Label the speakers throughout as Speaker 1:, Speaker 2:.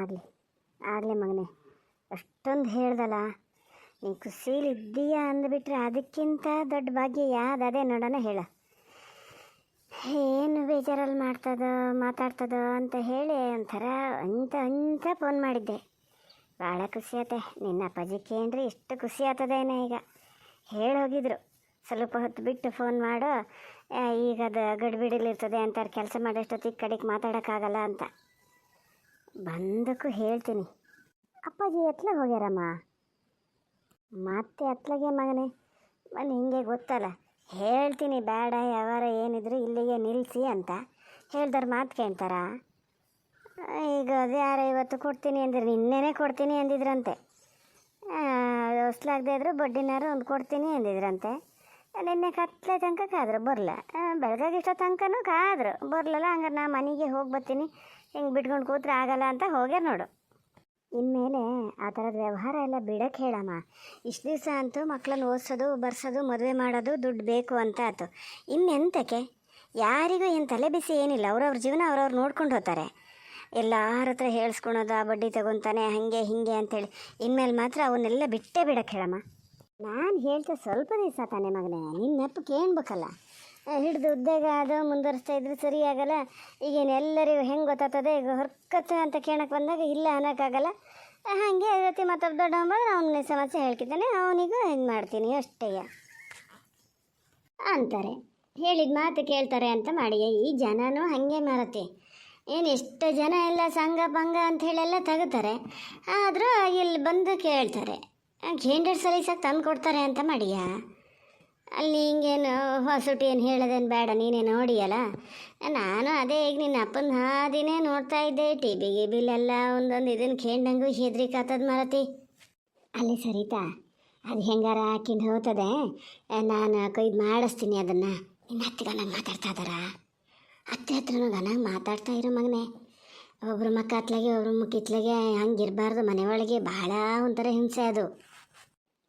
Speaker 1: ಆಗಲಿ ಆಗಲಿ ಮಗನೇ, ಅಷ್ಟೊಂದು ಹೇಳ್ದಲ್ಲ. ನೀನು ಖುಷೀಲಿ ಇದ್ದೀಯಾ ಅಂದ್ಬಿಟ್ರೆ ಅದಕ್ಕಿಂತ ದೊಡ್ಡ ಭಾಗ್ಯ ಯಾವ್ದು ಅದೇ ನೋಡೋಣ ಹೇಳ. ಏನು ಬೇಜಾರಲ್ಲಿ ಮಾತಾಡ್ತದೋ ಅಂತ ಹೇಳಿ ಒಂಥರ ಅಂತ ಫೋನ್ ಮಾಡಿದ್ದೆ. ಭಾಳ ಖುಷಿ ಆಯ್ತೆ. ನಿನ್ನ ಅಪ್ಪಾಜಿಕ್ಕೆ ಏನ್ರಿ ಎಷ್ಟು ಖುಷಿ ಆಗ್ತದೇನೋ. ಈಗ ಹೇಳೋಗಿದ್ರು ಸ್ವಲ್ಪ ಹೊತ್ತು ಬಿಟ್ಟು ಫೋನ್ ಮಾಡು, ಈಗ ಅದು ಗಡಿಬಿಡಿಲಿರ್ತದೆ ಅಂತಾರೆ, ಕೆಲಸ ಮಾಡೋಷ್ಟೊತ್ತಿಗೆ ಕಡೆಗೆ ಮಾತಾಡೋಕ್ಕಾಗಲ್ಲ ಅಂತ. ಬಂದಕ್ಕೂ ಹೇಳ್ತೀನಿ. ಅಪ್ಪಾಜಿ ಎತ್ಲಾಗ ಹೋಗ್ಯಾರಮ್ಮ? ಮತ್ತೆ ಅತ್ಲಾಗೆ ಮಗನೇ, ಮನೆ ಹಿಂಗೆ ಗೊತ್ತಲ್ಲ. ಹೇಳ್ತೀನಿ ಬೇಡ ಯಾವಾರ ಏನಿದ್ರು ಇಲ್ಲಿಗೆ ನಿಲ್ಲಿಸಿ ಅಂತ ಹೇಳ್ದಾರ ಮಾತು ಕೇಳ್ತಾರ? ಈಗ ಅದು ಯಾರ ಇವತ್ತು ಕೊಡ್ತೀನಿ ಅಂದಿರು, ನಿನ್ನೆನೇ ಕೊಡ್ತೀನಿ ಅಂದಿದ್ರಂತೆ. ಹೊಸ್ಲಾಗದೇ ಇದ್ರು ಬಡ್ಡಿನಾರು ಒಂದು ಕೊಡ್ತೀನಿ ಅಂದಿದ್ರಂತೆ. ನಿನ್ನೆ ಕತ್ಲೆ ತನಕ ಕಾದ್ರು ಬರಲ್ಲ, ಬೆಳಗಾಗಿ ಇಷ್ಟೋ ತನಕನೂ ಕಾದ್ರು ಬರಲಿಲ್ಲ. ಹಂಗಾರೆ ನಾ ಮನೆಗೆ ಹೋಗಿ ಬರ್ತೀನಿ, ಹಿಂಗೆ ಬಿಟ್ಕೊಂಡು ಕೂತ್ರೆ ಆಗಲ್ಲ ಅಂತ ಹೋಗ್ಯಾರ ನೋಡು. ಇನ್ಮೇಲೆ ಆ ಥರದ ವ್ಯವಹಾರ ಎಲ್ಲ ಬಿಡೋಕ್ಕೆ ಹೇಳಮ್ಮ. ಇಷ್ಟು ದಿವಸ ಅಂತೂ ಮಕ್ಕಳನ್ನ ಓದಿಸೋದು ಬರ್ಸೋದು ಮದುವೆ ಮಾಡೋದು ದುಡ್ಡು ಬೇಕು ಅಂತ ಆಯ್ತು. ಇನ್ನೆಂತಕ್ಕೆ? ಯಾರಿಗೂ ಏನು ತಲೆ ಬಿಸಿ ಏನಿಲ್ಲ, ಅವ್ರವ್ರ ಜೀವನ ಅವ್ರವ್ರು ನೋಡ್ಕೊಂಡು ಹೋಗ್ತಾರೆ. ಎಲ್ಲರ ಹತ್ರ ಹೇಳ್ಸ್ಕೊಳೋದು, ಆ ಬಡ್ಡಿ ತಗೊತಾನೆ ಹಾಗೆ ಹೀಗೆ ಅಂಥೇಳಿ. ಇನ್ಮೇಲೆ ಮಾತ್ರ ಅವನ್ನೆಲ್ಲ ಬಿಟ್ಟೇ ಬಿಡಕ್ಕೆ ಹೇಳಮ್ಮ. ನಾನು ಹೇಳ್ತಾ ಸ್ವಲ್ಪ ದಿವಸ ತಾನೆ ಮಗನೇ, ನಿನ್ನ ನೆನಪು ಕೇಳ್ಬೇಕಲ್ಲ. ಹಿಡಿದು ಉದ್ಯೋಗ ಅದು ಮುಂದುವರಿಸ್ತಾ ಇದ್ರೆ ಸರಿ ಆಗಲ್ಲ. ಈಗೇನು ಎಲ್ಲರಿಗೂ ಹೆಂಗೆ ಗೊತ್ತಾಗ್ತದೆ? ಈಗ ಹೊರ್ಕತ್ತೆ ಅಂತ ಕೇಳಕ್ಕೆ ಬಂದಾಗ ಇಲ್ಲ ಅನ್ನೋಕ್ಕಾಗಲ್ಲ. ಹಾಗೆ ಜೊತೆ ಮಾತಾಡಿ ದೊಡ್ಡ ಬಂದ್ರೆ ಅವನ ಸಮಸ್ಯೆ ಹೇಳ್ಕಿದ್ದಾನೆ, ಅವನಿಗೂ ಹೆಂಗೆ ಮಾಡ್ತೀನಿ ಅಷ್ಟೇ ಅಂತಾರೆ. ಹೇಳಿದ ಮಾತು ಕೇಳ್ತಾರೆ ಅಂತ ಮಾಡಿ ಈ ಜನನೂ ಹಾಗೆ ಮಾರತ್ತೆ. ಏನು ಎಷ್ಟು ಜನ ಎಲ್ಲ ಸಂಘ ಪಂಗ ಅಂಥೇಳೆಲ್ಲ ತೆಗಿತಾರೆ, ಆದರೂ ಇಲ್ಲಿ ಬಂದು ಕೇಳ್ತಾರೆ. ಕೇಂದ್ರ ಸಲೀಸಾಗಿ ತಂದು ಕೊಡ್ತಾರೆ ಅಂತ ಮಾಡಿಯ. ಅಲ್ಲಿ ಹಿಂಗೇನು ಹೊಸಟಿ ಏನು ಹೇಳೋದೇನು ಬೇಡ, ನೀನೇ ನೋಡಿಯಲ್ಲ. ನಾನು ಅದೇ ಈಗ ನಿನ್ನ ಅಪ್ಪನ ಹಾದಿನೇ ನೋಡ್ತಾ ಇದ್ದೆ. ಟಿ ಬಿ ಗಿಬಿಲೆಲ್ಲ ಒಂದೊಂದು ಇದನ್ನು ಕೇಂಡಂಗೂ ಹೆದ್ರಿಕಾತದ ಮಾರತಿ. ಅಲ್ಲಿ ಸರಿತಾ, ಅದು ಹೆಂಗಾರ ಹಾಕಿಂದು ಹೋಗ್ತದೆ. ನಾನು ಕೊಯ್ದು ಮಾಡಿಸ್ತೀನಿ ಅದನ್ನು. ನಿನ್ನ ಹತ್ತಿರ ನಂಗೆ ಮಾತಾಡ್ತಾ ಇದ್ದಾರ? ಅತ್ತೆ ಹತ್ರನೂ ನನಗೆ ಮಾತಾಡ್ತಾ ಇರೋ ಮಗನೇ. ಒಬ್ಬರು ಮಕ್ಕ ಹತ್ಲಾಗೆ ಒಬ್ರು ಮುಕ್ಕಿತ್ಲಾಗೆ ಹಂಗಿರಬಾರ್ದು. ಮನೆ ಒಳಗೆ ಭಾಳ ಒಂಥರ ಹಿಂಸೆ ಅದು.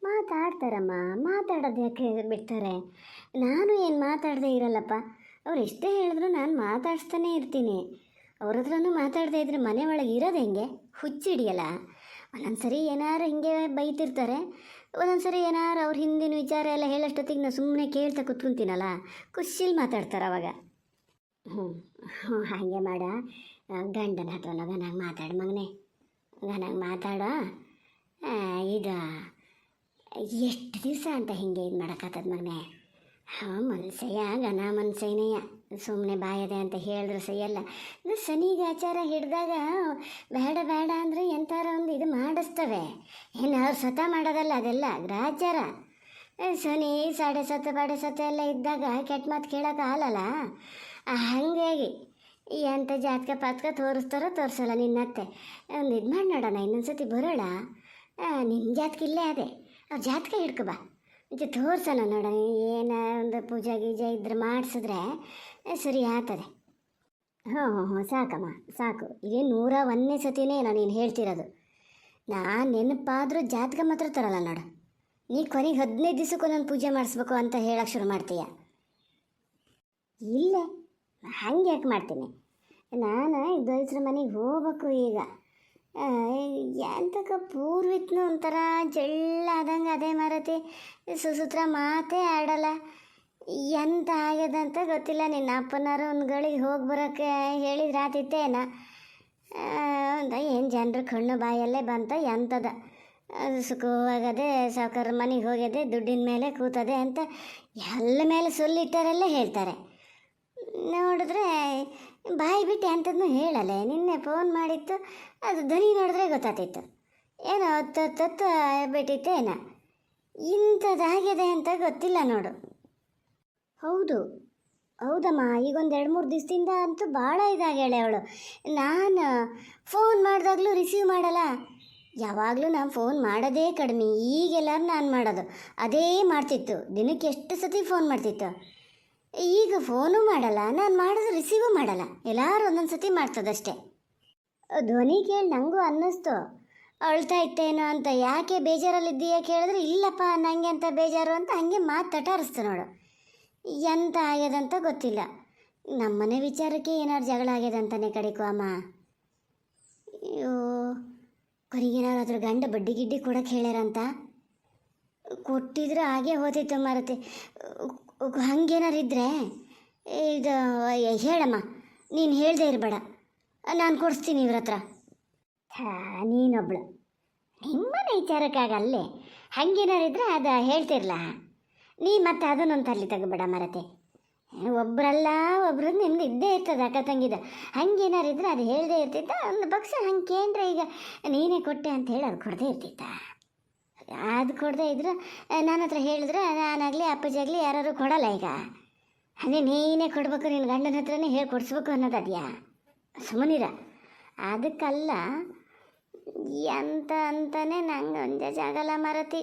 Speaker 1: ಮಾತಾಡ್ತಾರಮ್ಮ, ಮಾತಾಡೋದು ಯಾಕೆ ಬಿಡ್ತಾರೆ? ನಾನು ಏನು ಮಾತಾಡದೇ ಇರಲ್ಲಪ್ಪ. ಅವ್ರು ಎಷ್ಟೇ ಹೇಳಿದ್ರು ನಾನು ಮಾತಾಡಿಸ್ತಾನೆ ಇರ್ತೀನಿ. ಅವ್ರ ಹತ್ರನೂ ಮಾತಾಡದೇ ಇದ್ರೆ ಮನೆ ಒಳಗೆ ಇರೋದು ಹೆಂಗೆ? ಹುಚ್ಚಿಡಿಯಲ್ಲ. ಒಂದೊಂದು ಸರಿ ಏನಾರು ಹಿಂಗೆ ಬೈತಿರ್ತಾರೆ, ಒಂದೊಂದು ಸರಿ ಏನಾರು ಅವ್ರ ಹಿಂದಿನ ವಿಚಾರ ಎಲ್ಲ ಹೇಳೋಷ್ಟೊತ್ತಿಗೆ ನಾನು ಸುಮ್ಮನೆ ಕೇಳ್ತಾ ಕುತ್ಕೊತೀನಲ್ಲ, ಖುಷಿಲಿ ಮಾತಾಡ್ತಾರೆ ಅವಾಗ. ಹಾಗೆ ಮಾಡ. ಗಂಡನ ಹತ್ರನ ಗನಾಗ ಮಾತಾಡು ಮಗನೇ, ಗನಾಗ ಮಾತಾಡೋ. ಇದು ಎಷ್ಟು ದಿವಸ ಅಂತ ಹಿಂಗೆ ಇದು ಮಾಡೋಕ್ಕಾಗ್ತದ ಮಗನೇ? ಮನ್ಸಯ್ಯ ಗನ ಮನ್ಸಯ್ಯನಯ್ಯ, ಸುಮ್ಮನೆ ಬಾಯದೆ ಅಂತ ಹೇಳಿದ್ರು ಸರಿಯಲ್ಲ. ಇದು ಶನಿಗೆ ಆಚಾರ ಹಿಡಿದಾಗ ಬೇಡ ಬೇಡ ಅಂದರೆ ಎಂಥಾರ ಒಂದು ಇದು ಮಾಡಿಸ್ತವೆ. ಏನು ಅವ್ರು ಸತ ಮಾಡೋದಲ್ಲ, ಅದೆಲ್ಲ ಗ್ರಾಚಾರ. ಶನಿ ಸಾಡೆ ಸತ್ತು ಬಾಡೆ ಸತ್ತು ಎಲ್ಲ ಇದ್ದಾಗ ಕೆಟ್ಟ ಮಾತು ಕೇಳೋಕೆ ಆಗಲ್ಲ. ಹಾಗಾಗಿ ಎಂಥ ಜಾತಕ ಪಾತಕ ತೋರಿಸ್ತಾರೋ ತೋರಿಸಲ್ಲ. ನಿನ್ನತ್ತೆ ಒಂದು ಇದು ಮಾಡಿ ನೋಡೋಣ, ಇನ್ನೊಂದು ಸತಿ ಬರೋಣ. ನಿನ್ನ ಜಾತಕ ಇಲ್ಲೇ ಅದೇ, ಅವ್ರ ಜಾತಕ ಹಿಡ್ಕೊಬಾ, ಮುಂಚೆ ತೋರ್ಸೋಣ ನೋಡೋಣ. ಏನೋ ಒಂದು ಪೂಜೆ ಗೀಜೆ ಇದ್ರೆ ಮಾಡಿಸಿದ್ರೆ ಸರಿ ಆಗ್ತದೆ. ಹ್ಞೂ ಸಾಕಮ್ಮ ಸಾಕು. ಇದೇ 101ನೇ ಸತಿನೇ ನೀನು ಹೇಳ್ತಿರೋದು. ನಾನು ನೆನಪಾದರೂ ಜಾತಕ ಮಾತ್ರ ತರಲ್ಲ ನೋಡು. ನೀ ಕೊನೆಗೆ 15 ದಿವಸಕ್ಕೆ ಒಂದೊಂದು ಪೂಜೆ ಮಾಡಿಸ್ಬೇಕು ಅಂತ ಹೇಳಕ್ಕೆ ಶುರು ಮಾಡ್ತೀಯ. ಇಲ್ಲೇ ಹಂಗೆ ಯಾಕೆ ಮಾಡ್ತೀನಿ ನಾನು? ದೊಯ್ಸ್ರ ಮನೆಗೆ ಹೋಗ್ಬೇಕು ಈಗ. ಎಂತಕ್ಕ ಪೂರ್ವಿತ್ನು ಒಂಥರ ಜಳ್ಳಾದಂಗೆ ಅದೇ ಮಾರತಿ. ಸುಸೂತ್ರ ಮಾತೇ ಆಡಲ್ಲ. ಎಂತ ಆಗ್ಯದಂತ ಗೊತ್ತಿಲ್ಲ. ನಿನ್ನ ಅಪ್ಪನಾರು ಒಂದು ಗಳಿಗೆ ಹೋಗಿ ಬರೋಕ್ಕೆ ಹೇಳಿದ್ರೆ ಆತಿತ್ತೇನ? ಅಂತ ಏನು ಜನರು ಕಣ್ಣು ಬಾಯಲ್ಲೇ ಬಂತ ಎಂಥದ ಸುಖವಾಗದೆ ಸಾವುಕಾರ ಮನೆಗೆ ಹೋಗ್ಯದೆ, ದುಡ್ಡಿನ ಮೇಲೆ ಕೂತದೆ ಅಂತ ಎಲ್ಲ ಮೇಲೆ ಸೊಲ್ಲಿಟ್ಟಾರೆಲ್ಲ ಹೇಳ್ತಾರೆ. ನೋಡಿದ್ರೆ ಬಾಯಿ ಬಿಟ್ಟು ಎಂಥದನ್ನೂ ಹೇಳಲ್ಲ. ನಿನ್ನೆ ಫೋನ್ ಮಾಡಿತ್ತು, ಅದು ಧ್ವನಿ ನೋಡಿದ್ರೆ ಗೊತ್ತಾಗ್ತಿತ್ತು. ಏನೋ ಹೊತ್ತು ಬಿಟ್ಟಿತ್ತೇನ, ಇಂಥದ್ದಾಗಿದೆ ಅಂತ ಗೊತ್ತಿಲ್ಲ ನೋಡು. ಹೌದಮ್ಮ, ಈಗೊಂದು 2-3 ದಿವಸದಿಂದ ಅಂತೂ ಭಾಳ ಇದಾಗ್ಯಾಳೆ ಅವಳು. ನಾನು ಫೋನ್ ಮಾಡಿದಾಗಲೂ ರಿಸೀವ್ ಮಾಡಲ್ಲ. ಯಾವಾಗಲೂ ನಾನು ಫೋನ್ ಮಾಡೋದೇ ಕಡಿಮೆ. ಈಗೆಲ್ಲರೂ ನಾನು ಮಾಡೋದು ಅದೇ ಮಾಡ್ತಿತ್ತು. ದಿನಕ್ಕೆ ಎಷ್ಟು ಸತಿ ಫೋನ್ ಮಾಡ್ತಿತ್ತು. ಈಗ ಫೋನು ಮಾಡಲ್ಲ, ನಾನು ಮಾಡೋದು ರಿಸೀವು ಮಾಡಲ್ಲ. ಎಲ್ಲರೂ ಒಂದೊಂದು ಸತಿ ಮಾಡ್ತದಷ್ಟೆ. ಧ್ವನಿ ಕೇಳಿ ನನಗೂ ಅನ್ನಿಸ್ತು ಅಳ್ತಾ ಇತ್ತೇನೋ ಅಂತ. ಯಾಕೆ ಬೇಜಾರಲ್ಲಿದ್ದೀಯಾ ಕೇಳಿದ್ರೆ ಇಲ್ಲಪ್ಪ ನನಗೆ ಅಂತ ಬೇಜಾರು ಅಂತ ಹಂಗೆ ಮಾತು ತಟಾರಿಸ್ತು ನೋಡು. ಎಂತ ಆಗ್ಯದಂತ ಗೊತ್ತಿಲ್ಲ. ನಮ್ಮನೆ ವಿಚಾರಕ್ಕೆ ಏನಾದ್ರು ಜಗಳ ಆಗ್ಯದಂತಾನೆ ಕಡಿಕೋ ಅಮ್ಮ. ಅಯ್ಯೋ ಅವ್ರಿಗೇನಾದ್ರು ಗಂಡ ಬಡ್ಡಿ ಗಿಡ್ಡಿ ಕೊಡೋಕೆ ಹೇಳ್ಯಾರಂತ. ಕೊಟ್ಟಿದ್ರೆ ಹಾಗೆ ಹೋತಿತ್ತು ಮಾರತಿ. ಹಂಗೇನಾರು ಇದ್ದರೆ ಇದು ಹೇಳಮ್ಮ, ನೀನು ಹೇಳ್ದೆ ಇರಬೇಡ, ನಾನು ಕೊಡಿಸ್ತೀನಿ ಇವ್ರ ಹತ್ರ. ನೀನೊಬ್ಳು ನಿಮ್ಮನೆ ವಿಚಾರಕ್ಕಾಗಲ್ಲೇ ಹಂಗೇನಾರಿದ್ರೆ ಅದು ಹೇಳ್ತಿರ್ಲ. ನೀ ಮತ್ತೆ ಅದನ್ನೊಂದು ತಲ್ಲಿ ತೆಗಬೇಡ ಮರತೆ. ಒಬ್ಬರಲ್ಲ ಒಬ್ರು ನಿಮ್ಗೆ ಇದ್ದೇ ಇರ್ತದೆ ಅಕ್ಕ ತಂಗಿದ. ಹಂಗೇನಾರಿದ್ರೆ ಅದು ಹೇಳ್ದೇ ಇರ್ತಿತ್ತ. ಒಂದು ಪಕ್ಷ ಹಂಗೆ ಕೇಂದ್ರ ಈಗ ನೀನೇ ಕೊಟ್ಟೆ ಅಂತ ಹೇಳಿ ಅದು ಕೊಡದೇ ಇರ್ತಿತ್ತ. ಅದು ಕೊಡದೇ ಇದ್ರೆ ನನ್ನ ಹತ್ರ ಹೇಳಿದ್ರೆ ನಾನಾಗಲಿ ಅಪ್ಪಾಜಿ ಆಗಲಿ ಯಾರು ಕೊಡಲ್ಲ. ಈಗ ಅದೇ ನೀನೇ ಕೊಡ್ಬೇಕು, ನಿನ್ನ ಗಂಡನ ಹತ್ರನೇ ಹೇಳಿ ಕೊಡಿಸ್ಬೇಕು ಅನ್ನೋದು ಅದೆಯಾ? ಸುಮ್ಮನಿರ. ಅದಕ್ಕಲ್ಲ ಎಂತ ಅಂತಾನೆ ನಂಗೆ ಒಂದೇ ಮರತಿ.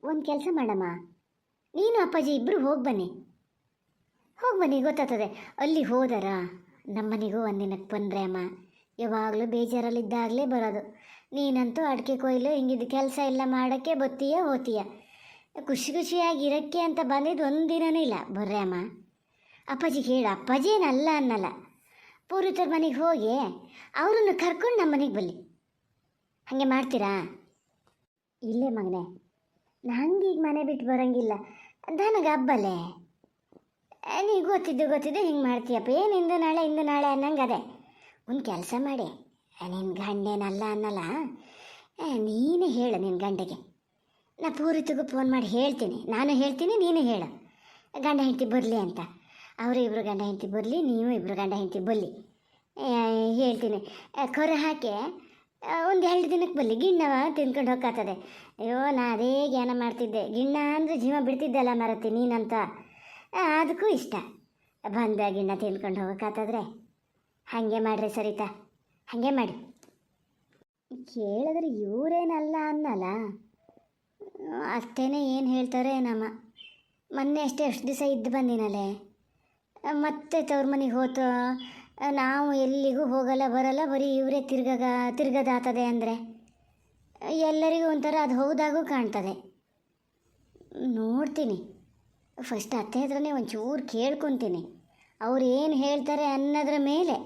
Speaker 1: ಒಂದು ಕೆಲಸ ಮಾಡಮ್ಮ, ನೀನು ಅಪ್ಪಾಜಿ ಇಬ್ಬರು ಹೋಗಿ ಬನ್ನಿ ಗೊತ್ತಾಗ್ತದೆ. ಅಲ್ಲಿ ಹೋದರ ನಮ್ಮನಿಗೂ ಒಂದಿನಕ್ಕೆ ಬಂದರೆ ಅಮ್ಮ, ಯಾವಾಗಲೂ ಬೇಜಾರಲ್ಲಿದ್ದಾಗಲೇ ಬರೋದು. ನೀನಂತೂ ಅಡಿಕೆ ಕೊಯ್ಲು ಹಿಂಗಿದ್ದು ಕೆಲಸ ಎಲ್ಲ ಮಾಡೋಕ್ಕೆ ಬತ್ತೀಯ ಹೋತೀಯ. ಖುಷಿಯಾಗಿರೋಕ್ಕೆ ಅಂತ ಬಂದಿದ್ದು ಒಂದಿನನೂ ಇಲ್ಲ. ಬರ್ರೆ ಅಮ್ಮ, ಅಪ್ಪಾಜಿಗೆ ಹೇಳು. ಅಪ್ಪಾಜಿ ಏನಲ್ಲ ಅನ್ನಲ್ಲ, ಪೂರ್ವಿತರ ಮನೆಗೆ ಹೋಗಿ ಅವರನ್ನು ಕರ್ಕೊಂಡು ನಮ್ಮ ಮನೆಗೆ ಬಲ್ಲಿ. ಹಾಗೆ ಮಾಡ್ತೀರಾ? ಇಲ್ಲೇ ಮಗನೇ, ನಂಗೀಗ ಮನೆ ಬಿಟ್ಟು ಬರೋಂಗಿಲ್ಲ. ನನಗೆ ಹಬ್ಬಲ್ಲೇ. ನೀ ಗೊತ್ತಿದ್ದು ಹಿಂಗೆ ಮಾಡ್ತೀಯಪ್ಪ. ಏನು ಇಂದು ನಾಳೆ ಅನ್ನಂಗೆ ಅದೇ. ಒಂದು ಕೆಲಸ ಮಾಡಿ, ನಿನ್ನ ಗಂಡೇನಲ್ಲ ಅನ್ನಲ್ಲ, ನೀನೇ ಹೇಳು ನಿನ್ನ ಗಂಡಗೆ. ನಾ ಪೂರಿತಿಗೂ ಫೋನ್ ಮಾಡಿ ಹೇಳ್ತೀನಿ. ನಾನು ಹೇಳ್ತೀನಿ, ನೀನು ಹೇಳು ಗಂಡ ಹೆಂಡತಿ ಬರಲಿ ಅಂತ. ಅವರು ಇಬ್ಬರು ಗಂಡ ಹೆಂಡತಿ ಬರಲಿ, ನೀವು ಇಬ್ಬರು ಗಂಡ ಹೆಂಡತಿ ಬರಲಿ ಹೇಳ್ತೀನಿ. ಕೊರೆ ಹಾಕಿ ಒಂದು 2 ದಿನಕ್ಕೆ ಬರಲಿ. ಗಿಣ್ಣವ ತಿನ್ಕೊಂಡು ಹೋಗ್ಕಾತದೆ. ಅಯ್ಯೋ, ನಾ ಅದೇ ಜ್ಞಾನ ಮಾಡ್ತಿದ್ದೆ. ಗಿಣ್ಣ ಅಂದರೆ ಜೀವ ಬಿಡ್ತಿದ್ದಲ್ಲ ಮರತಿ ನೀನಂತ. ಅದಕ್ಕೂ ಇಷ್ಟ. ಬಂದ ಗಿಣ್ಣ ತಿನ್ಕೊಂಡು ಹೋಗೋಕ್ಕಾತದ್ರೆ ಹಾಗೆ ಮಾಡ್ರಿ ಸರಿತಾ, ಹಾಗೆ ಮಾಡಿ. ಕೇಳಿದ್ರೆ ಇವರೇನಲ್ಲ ಅನ್ನಲ್ಲ, ಅಷ್ಟೇನೆ ಏನು ಹೇಳ್ತಾರೆ ನಮ್ಮ. ಮೊನ್ನೆ ಅಷ್ಟೇ ಎಷ್ಟು ದಿವಸ ಇದ್ದು ಬಂದಿನಲ್ಲೇ, ಮತ್ತೆ ತವ್ರ ಮನೆಗೆ ಹೋತು. ನಾವು ಎಲ್ಲಿಗೂ ಹೋಗಲ್ಲ ಬರಲ್ಲ, ಬರೀ ಇವರೇ ತಿರ್ಗದಾತದೆ ಅಂದರೆ ಎಲ್ಲರಿಗೂ ಒಂಥರ ಅದು ಹೌದಾಗೂ ಕಾಣ್ತದೆ. ನೋಡ್ತೀನಿ, ಫಸ್ಟ್ ಅತ್ತೆ ಹತ್ರನೇ ಒಂಚೂರು ಕೇಳ್ಕೊತೀನಿ. ಅವ್ರು ಏನು ಹೇಳ್ತಾರೆ ಅನ್ನೋದ್ರ ಮೇಲೆ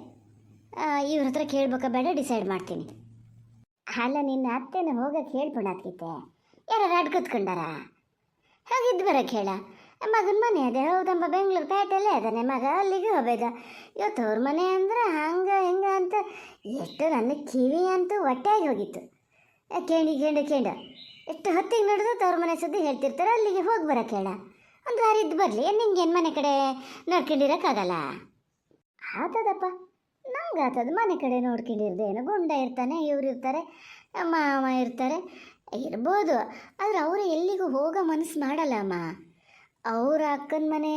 Speaker 1: ಇವ್ರ ಹತ್ರ ಕೇಳ್ಬೇಕಾ ಬೇಡ ಡಿಸೈಡ್ ಮಾಡ್ತೀನಿ. ಅಲ್ಲ, ನಿನ್ನ ಅತ್ತೆನ ಹೋಗಕ್ಕೆ ಹೇಳ್ಬಿಡಾಕಿತ್ತೆ. ಯಾರು ಅಡ್ಕತ್ಕೊಂಡಾರ? ಹಾಗಿದ್ದು ಬರೋಕ್ಕೆ ಹೇಳ. ಮಗನ ಮನೆ ಅದೇ ಹೌದಮ್ಮ, ಬೆಂಗಳೂರು ಪೇಟೆಲ್ಲೇ ಅದಾನೆ ಮಗ, ಅಲ್ಲಿಗೆ ಹೋಗ್ಬೇಕ. ಇವತ್ತು ಅವ್ರ ಮನೆ ಅಂದ್ರೆ ಹಂಗೆ ಹಿಂಗೆ ಅಂತ ಎಷ್ಟು ನನ್ನ ಕಿವಿ ಅಂತೂ ಹೊಟ್ಟೆಯಾಗಿ ಹೋಗಿತ್ತು. ಕೇಂಡ ಎಷ್ಟು ಹೊತ್ತಿಗೆ ನೋಡಿದ್ರು ತವ್ರ ಮನೆ ಸುದ್ದಿ ಹೇಳ್ತಿರ್ತಾರೆ. ಅಲ್ಲಿಗೆ ಹೋಗಿ ಬರೋಕ್ಕೆ ಹೇಳ. ಒಂದು ವಾರ ಇದ್ದು ಬರಲಿ. ನಿಂಗೇನು ಮನೆ ಕಡೆ ನೋಡ್ಕೊಂಡಿರೋಕ್ಕಾಗಲ್ಲ? ಆತದಪ್ಪ, ನಂಗೆ ಆತದ. ಮನೆ ಕಡೆ ನೋಡ್ಕೊಂಡಿರ್ದೇನು, ಗುಂಡ ಇರ್ತಾನೆ, ಇವ್ರು ಇರ್ತಾರೆ, ಮಾವ ಇರ್ತಾರೆ, ಇರ್ಬೋದು. ಆದರೆ ಅವರು ಎಲ್ಲಿಗೂ ಹೋಗೋ ಮನಸ್ಸು ಮಾಡಲ್ಲ ಅಮ್ಮ. ಅವ್ರ ಅಕ್ಕನ ಮನೆ,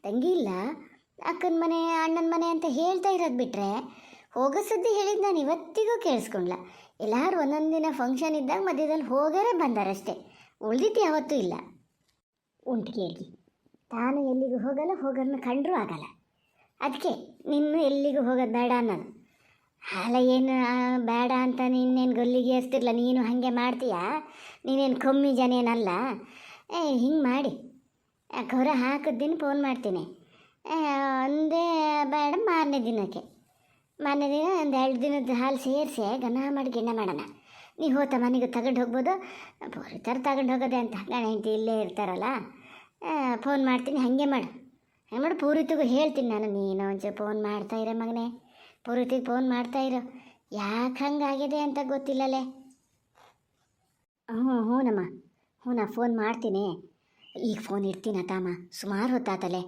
Speaker 1: ತಂಗಿ ಇಲ್ಲ, ಅಕ್ಕನ ಮನೆ, ಅಣ್ಣನ ಮನೆ ಅಂತ ಹೇಳ್ತಾ ಇರೋದು ಬಿಟ್ಟರೆ ಹೋಗೋ ಸುದ್ದಿ ಹೇಳಿದ್ದು ನಾನು ಇವತ್ತಿಗೂ ಕೇಳಿಸ್ಕೊಂಡ್ಲ. ಎಲ್ಲರೂ ಒಂದೊಂದು ದಿನ ಫಂಕ್ಷನ್ ಇದ್ದಾಗ ಮಧ್ಯದಲ್ಲಿ ಹೋಗರೇ ಬಂದಾರಷ್ಟೇ, ಉಳ್ದಿತ್ತು ಯಾವತ್ತೂ ಇಲ್ಲ. ಉಂಟು ಕೇಳಿ, ತಾನು ಎಲ್ಲಿಗೂ ಹೋಗಲ್ಲ, ಹೋಗೋರನ್ನ ಕಂಡ್ರೂ ಆಗಲ್ಲ. ಅದಕ್ಕೆ ನಿನ್ನೂ ಎಲ್ಲಿಗೂ ಹೋಗೋದು ಬೇಡ ಅನ್ನೋದು. ಅಲ್ಲ, ಏನು ಬೇಡ ಅಂತ ನೀನೇನು ಗಲ್ಲಿಗೆ ಏರ್ತಿರ್ಲ, ನೀನು ಹಾಗೆ ಮಾಡ್ತೀಯಾ? ನೀನೇನು ಕಮ್ಮಿ ಜನೇನಲ್ಲ. ಹಿಂಗೆ ಮಾಡಿ ಕೊರ ಹಾಕಿದ ದಿನ ಫೋನ್ ಮಾಡ್ತೀನಿ. ಒಂದೇ ಬೇಡ, ಮಾರನೇ ದಿನ ಒಂದು 2 ದಿನದ ಹಾಲು ಸೇರಿಸಿ ಗನ ಮಾಡಿ ಗಿಣ್ಣ ಮಾಡೋಣ. ನೀವು ಹೋತ ಮನೆಗೆ ತಗೊಂಡು ಹೋಗ್ಬೋದು. ಪೂರಿತರ ತಗೊಂಡು ಹೋಗೋದೆ ಅಂತ ಗಂಡ ಹೆಂಡತಿ ಇಲ್ಲೇ ಇರ್ತಾರಲ್ಲ. ಫೋನ್ ಮಾಡ್ತೀನಿ, ಹಾಗೆ ಮಾಡು ಪೂರಿತಿಗೂ ಹೇಳ್ತೀನಿ ನಾನು. ನೀನು ಒಂಚೂರು ಫೋನ್ ಮಾಡ್ತಾಯಿರೋ ಮಗನೇ, ಪೂರಿತಿಗೆ ಫೋನ್ ಮಾಡ್ತಾಯಿರೋ. ಯಾಕೆ ಹಂಗಾಗಿದೆ ಅಂತ ಗೊತ್ತಿಲ್ಲಲೇ. ಹ್ಞೂನಮ್ಮ, ನಾ ಫೋನ್ ಮಾಡ್ತೀನಿ. ಈಗ ಫೋನ್ ಇಡ್ತೀನ ತಾಮ, ಸುಮಾರು ಹೊತ್ತಾತಲೇ.